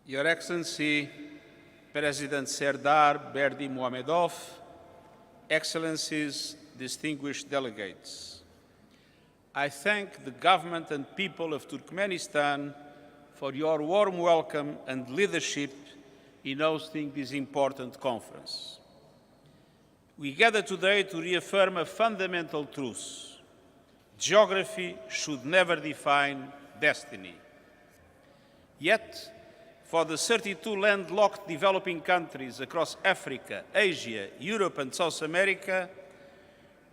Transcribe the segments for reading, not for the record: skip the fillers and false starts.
Your Excellency, President Serdar Berdimuhamedov, Excellencies, distinguished delegates, I thank the government and people of Turkmenistan for your warm welcome and leadership in hosting this important conference. We gather today to reaffirm a fundamental truth: geography should never define destiny. Yet, for the 32 landlocked developing countries across Africa, Asia, Europe and South America,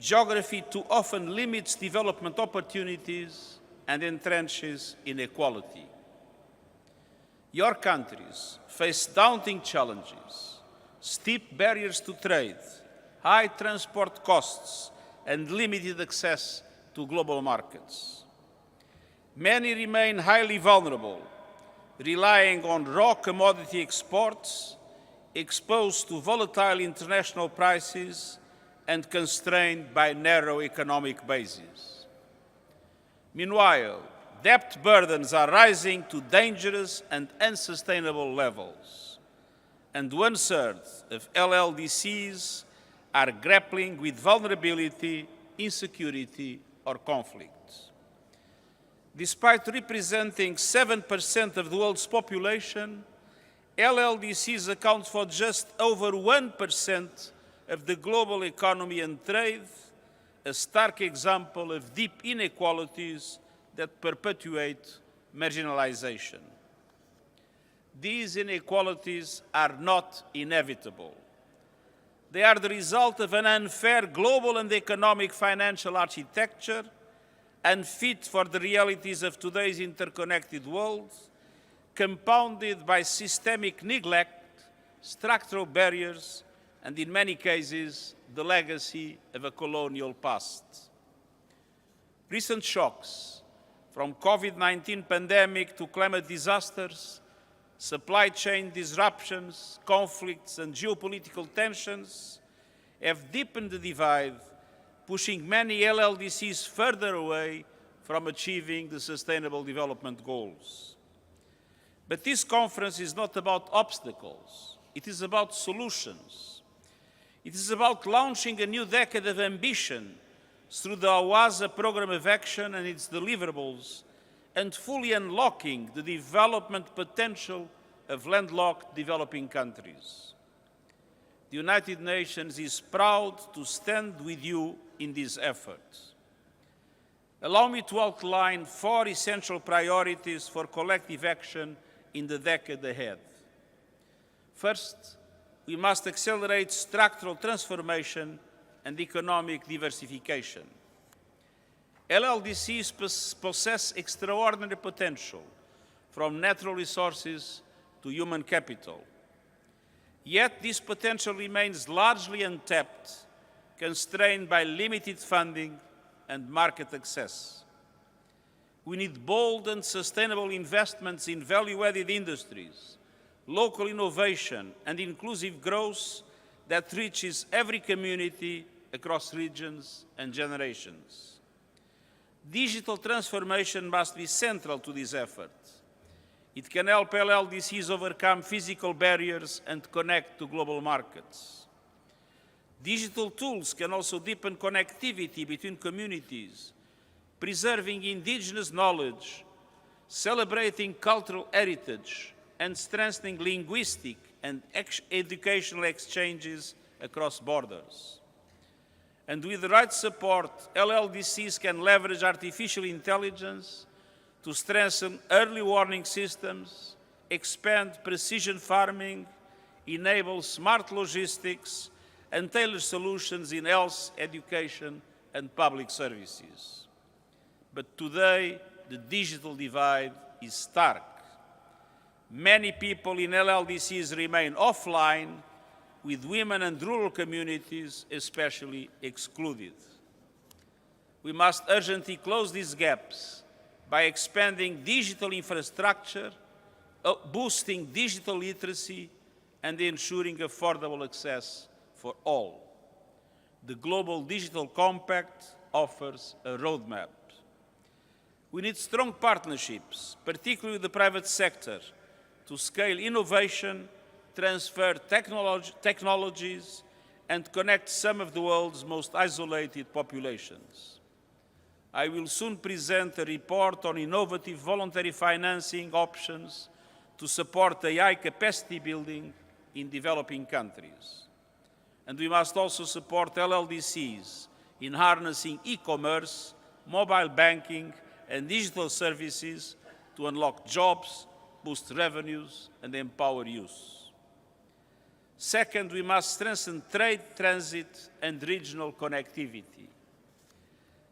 geography too often limits development opportunities and entrenches inequality. Your countries face daunting challenges: steep barriers to trade, high transport costs, and limited access to global markets. Many remain highly vulnerable, relying on raw commodity exports, exposed to volatile international prices, and constrained by narrow economic bases. Meanwhile, debt burdens are rising to dangerous and unsustainable levels, and 1/3 of LLDCs are grappling with vulnerability, insecurity, or conflict. Despite representing 7% of the world's population, LLDCs account for just over 1% of the global economy and trade, a stark example of deep inequalities that perpetuate marginalization. These inequalities are not inevitable. They are the result of an unfair global and economic financial architecture, unfit for the realities of today's interconnected world, compounded by systemic neglect, structural barriers, and in many cases, the legacy of a colonial past. Recent shocks, from COVID-19 pandemic to climate disasters, supply chain disruptions, conflicts, and geopolitical tensions, have deepened the divide, pushing many LLDCs further away from achieving the Sustainable Development Goals. But this conference is not about obstacles. It is about solutions. It is about launching a new decade of ambition through the OASA Programme of Action and its deliverables, and fully unlocking the development potential of landlocked developing countries. The United Nations is proud to stand with you in this effort. Allow me to outline 4 essential priorities for collective action in the decade ahead. First, we must accelerate structural transformation and economic diversification. LLDCs possess extraordinary potential, from natural resources to human capital. Yet this potential remains largely untapped, constrained by limited funding and market access. We need bold and sustainable investments in value-added industries, local innovation, and inclusive growth that reaches every community across regions and generations. Digital transformation must be central to this effort. It can help LLDCs overcome physical barriers and connect to global markets. Digital tools can also deepen connectivity between communities, preserving indigenous knowledge, celebrating cultural heritage, and strengthening linguistic and educational exchanges across borders. And with the right support, LLDCs can leverage artificial intelligence to strengthen early warning systems, expand precision farming, enable smart logistics, and tailor solutions in health, education, and public services. But today, the digital divide is stark. Many people in LLDCs remain offline, with women and rural communities especially excluded. We must urgently close these gaps by expanding digital infrastructure, boosting digital literacy, and ensuring affordable access for all. The Global Digital Compact offers a roadmap. We need strong partnerships, particularly with the private sector, to scale innovation, transfer technologies, and connect some of the world's most isolated populations. I will soon present a report on innovative voluntary financing options to support AI capacity building in developing countries. And we must also support LLDCs in harnessing e-commerce, mobile banking, and digital services to unlock jobs, boost revenues, and empower youth. Second, we must strengthen trade, transit, and regional connectivity.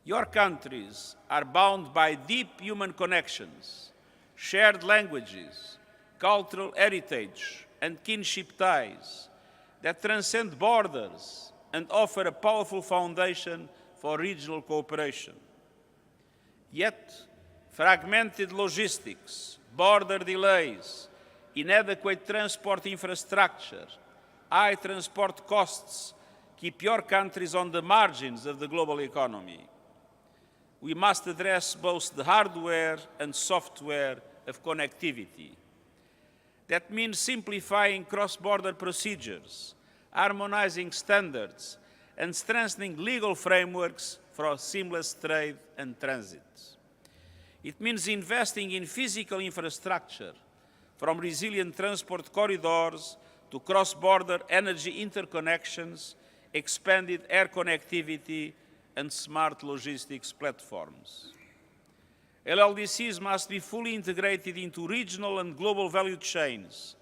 Your countries are bound by deep human connections, shared languages, cultural heritage, and kinship ties that transcend borders and offer a powerful foundation for regional cooperation. Yet, fragmented logistics, border delays, inadequate transport infrastructure, high transport costs keep your countries on the margins of the global economy. We must address both the hardware and software of connectivity. That means simplifying cross-border procedures, harmonizing standards, and strengthening legal frameworks for seamless trade and transit. It means investing in physical infrastructure, from resilient transport corridors to cross-border energy interconnections, expanded air connectivity, and smart logistics platforms. LLDCs must be fully integrated into regional and global value chains,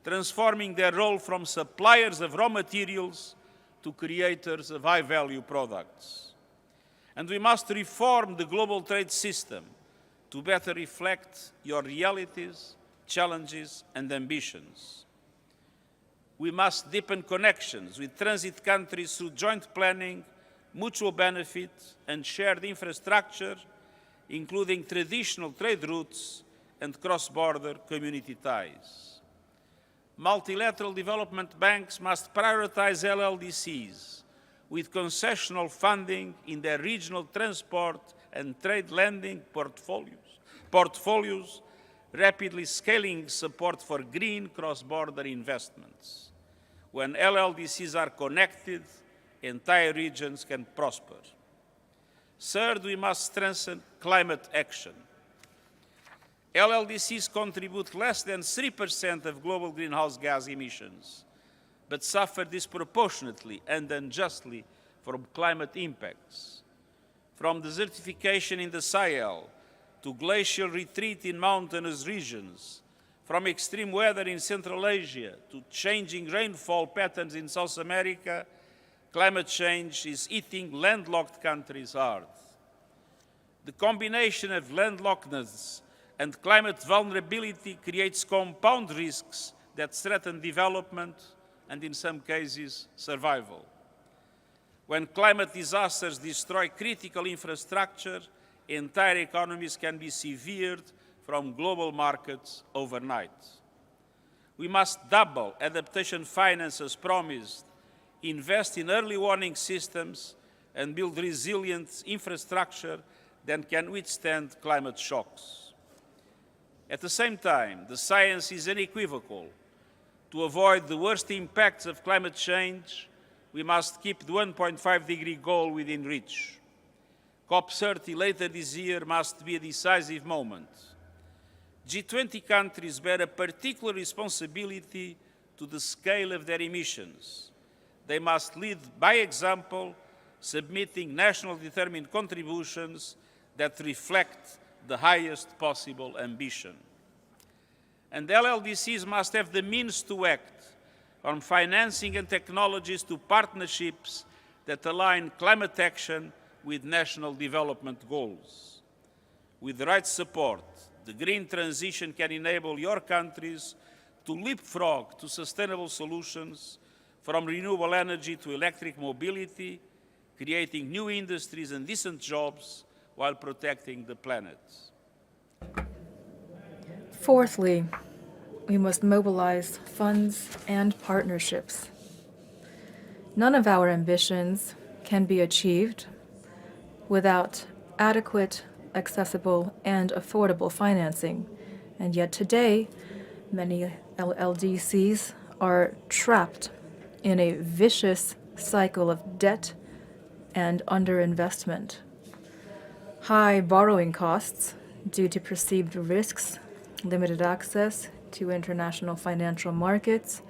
transforming their role from suppliers of raw materials to creators of high-value products. And we must reform the global trade system to better reflect your realities, challenges, and ambitions. We must deepen connections with transit countries through joint planning, mutual benefit, and shared infrastructure, including traditional trade routes and cross-border community ties. Multilateral development banks must prioritize LLDCs with concessional funding in their regional transport and trade lending portfolios, rapidly scaling support for green cross-border investments. When LLDCs are connected, entire regions can prosper. Third, we must strengthen climate action. LLDCs contribute less than 3% of global greenhouse gas emissions, but suffer disproportionately and unjustly from climate impacts. From desertification in the Sahel to glacial retreat in mountainous regions, from extreme weather in Central Asia to changing rainfall patterns in South America, climate change is hitting landlocked countries hard. The combination of landlockedness and climate vulnerability creates compound risks that threaten development and, in some cases, survival. When climate disasters destroy critical infrastructure, entire economies can be severed from global markets overnight. We must double adaptation finance as promised, invest in early warning systems, and build resilient infrastructure that can withstand climate shocks. At the same time, the science is unequivocal. To avoid the worst impacts of climate change, we must keep the 1.5-degree goal within reach. COP30 later this year must be a decisive moment. G20 countries bear a particular responsibility to the scale of their emissions. They must lead by example, submitting national determined contributions that reflect the highest possible ambition. And LLDCs must have the means to act, from financing and technologies to partnerships that align climate action with national development goals. With the right support, the green transition can enable your countries to leapfrog to sustainable solutions, from renewable energy to electric mobility, creating new industries and decent jobs while protecting the planet. Fourthly, we must mobilize funds and partnerships. None of our ambitions can be achieved without adequate, accessible, and affordable financing. And yet today, Many LLDCs are trapped in a vicious cycle of debt and underinvestment. High borrowing costs due to perceived risks, limited access to international financial markets,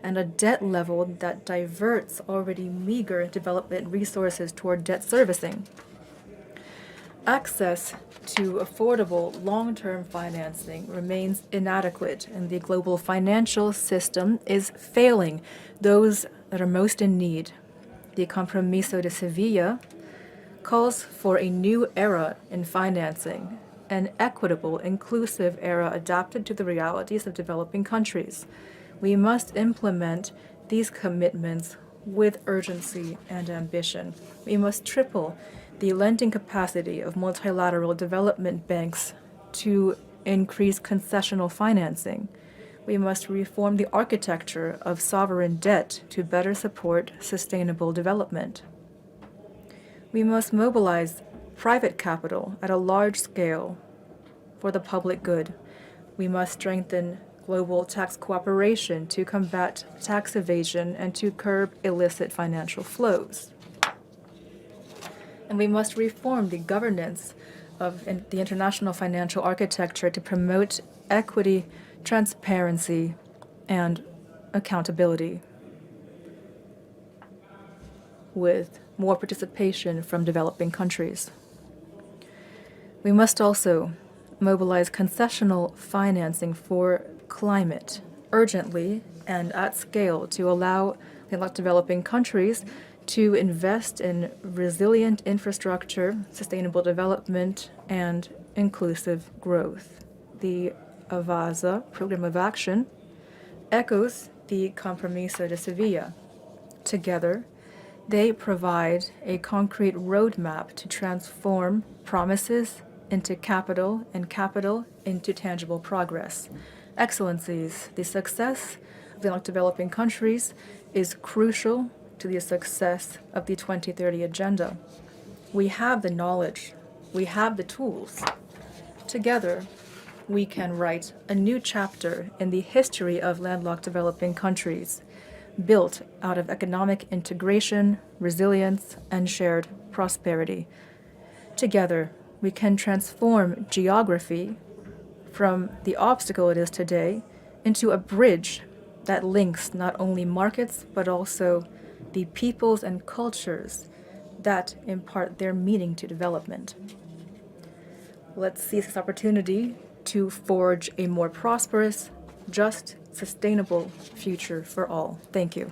and a debt level that diverts already meager development resources toward debt servicing. Access to affordable long-term financing remains inadequate, and the global financial system is failing those that are most in need. The Compromiso de Sevilla calls for a new era in financing, an equitable, inclusive era adapted to the realities of developing countries. We must implement these commitments with urgency and ambition. We must triple the lending capacity of multilateral development banks to increase concessional financing. We must reform the architecture of sovereign debt to better support sustainable development. We must mobilize private capital at a large scale for the public good. We must strengthen global tax cooperation to combat tax evasion and to curb illicit financial flows. And we must reform the governance of the international financial architecture to promote equity, transparency, and accountability, with more participation from developing countries. We must also mobilize concessional financing for climate urgently and at scale to allow developing countries to invest in resilient infrastructure, sustainable development, and inclusive growth. The AVASA Program of Action echoes the Compromiso de Sevilla. Together, they provide a concrete roadmap to transform promises into capital and capital into tangible progress. Excellencies, the success of the developing countries is crucial to the success of the 2030 Agenda. We have the knowledge, we have the tools. Together, we can write a new chapter in the history of landlocked developing countries, built out of economic integration, resilience, and shared prosperity. Together, we can transform geography from the obstacle it is today into a bridge that links not only markets but also the peoples and cultures that impart their meaning to development. Let's seize this opportunity to forge a more prosperous, just, sustainable future for all. Thank you.